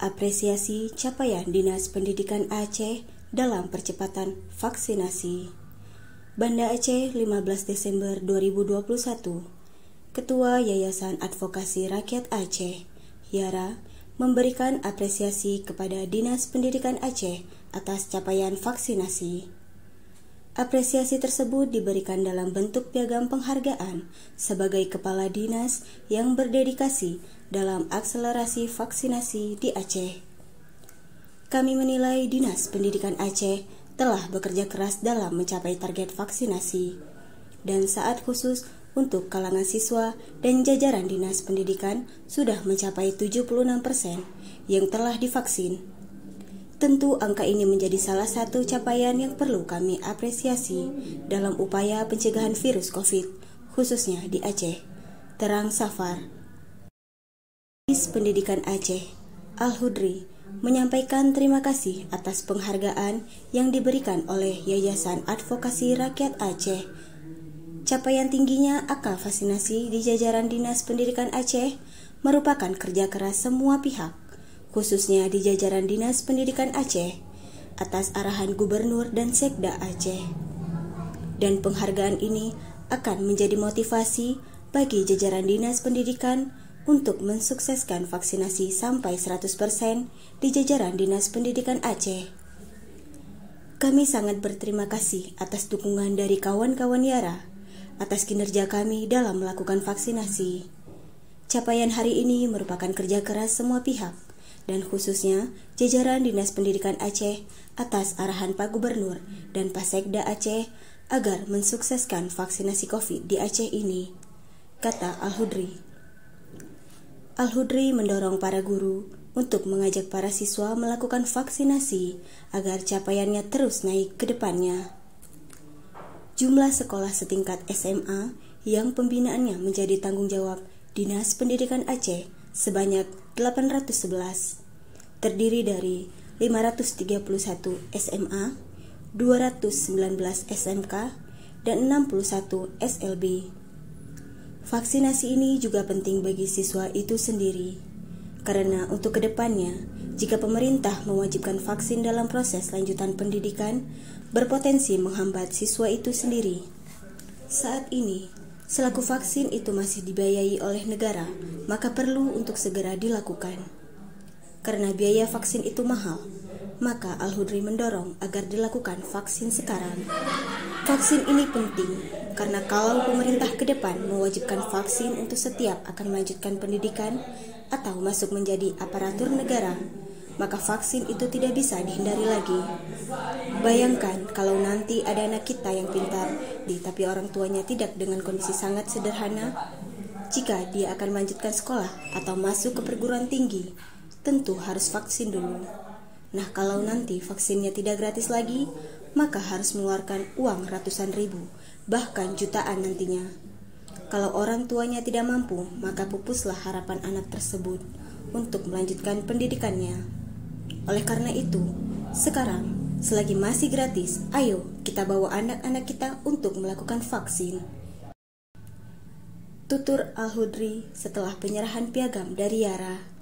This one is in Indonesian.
apresiasi capaian Dinas Pendidikan Aceh dalam percepatan vaksinasi. Banda Aceh, 15 Desember 2021. Ketua Yayasan Advokasi Rakyat Aceh, Yara, memberikan apresiasi kepada Dinas Pendidikan Aceh atas capaian vaksinasi. Apresiasi tersebut diberikan dalam bentuk piagam penghargaan sebagai kepala dinas yang berdedikasi dalam akselerasi vaksinasi di Aceh. Kami menilai Dinas Pendidikan Aceh telah bekerja keras dalam mencapai target vaksinasi, dan saat khusus untuk kalangan siswa dan jajaran Dinas Pendidikan sudah mencapai 76% yang telah divaksin. Tentu angka ini menjadi salah satu capaian yang perlu kami apresiasi dalam upaya pencegahan virus COVID, khususnya di Aceh. Terang Safar. Dinas Pendidikan Aceh, Al-Hudri, menyampaikan terima kasih atas penghargaan yang diberikan oleh Yayasan Advokasi Rakyat Aceh. Capaian tingginya angka vaksinasi di jajaran Dinas Pendidikan Aceh merupakan kerja keras semua pihak, khususnya di jajaran Dinas Pendidikan Aceh, atas arahan Gubernur dan Sekda Aceh. Dan penghargaan ini akan menjadi motivasi bagi jajaran Dinas Pendidikan untuk mensukseskan vaksinasi sampai 100% di jajaran Dinas Pendidikan Aceh. Kami sangat berterima kasih atas dukungan dari kawan-kawan Yara, atas kinerja kami dalam melakukan vaksinasi. Capaian hari ini merupakan kerja keras semua pihak, dan khususnya jajaran Dinas Pendidikan Aceh atas arahan Pak Gubernur dan Pak Sekda Aceh agar mensukseskan vaksinasi COVID di Aceh ini, kata Al-Hudri. Al-Hudri mendorong para guru untuk mengajak para siswa melakukan vaksinasi agar capaiannya terus naik ke depannya. Jumlah sekolah setingkat SMA yang pembinaannya menjadi tanggung jawab Dinas Pendidikan Aceh sebanyak 811, terdiri dari 531 SMA, 219 SMK, dan 61 SLB. Vaksinasi ini juga penting bagi siswa itu sendiri, karena untuk kedepannya, jika pemerintah mewajibkan vaksin dalam proses lanjutan pendidikan, berpotensi menghambat siswa itu sendiri. Saat ini, selaku vaksin itu masih dibiayai oleh negara, maka perlu untuk segera dilakukan. Karena biaya vaksin itu mahal, maka Al-Hudri mendorong agar dilakukan vaksin sekarang. Vaksin ini penting, karena kalau pemerintah ke depan mewajibkan vaksin untuk setiap akan melanjutkan pendidikan atau masuk menjadi aparatur negara, maka vaksin itu tidak bisa dihindari lagi. Bayangkan kalau nanti ada anak kita yang pintar, tapi orang tuanya tidak dengan kondisi sangat sederhana. Jika dia akan melanjutkan sekolah atau masuk ke perguruan tinggi, tentu harus vaksin dulu. Nah, kalau nanti vaksinnya tidak gratis lagi, maka harus mengeluarkan uang ratusan ribu, bahkan jutaan nantinya. Kalau orang tuanya tidak mampu, maka pupuslah harapan anak tersebut untuk melanjutkan pendidikannya. Oleh karena itu, sekarang selagi masih gratis, ayo kita bawa anak-anak kita untuk melakukan vaksin. Tutur Al-Hudri setelah penyerahan piagam dari Yara.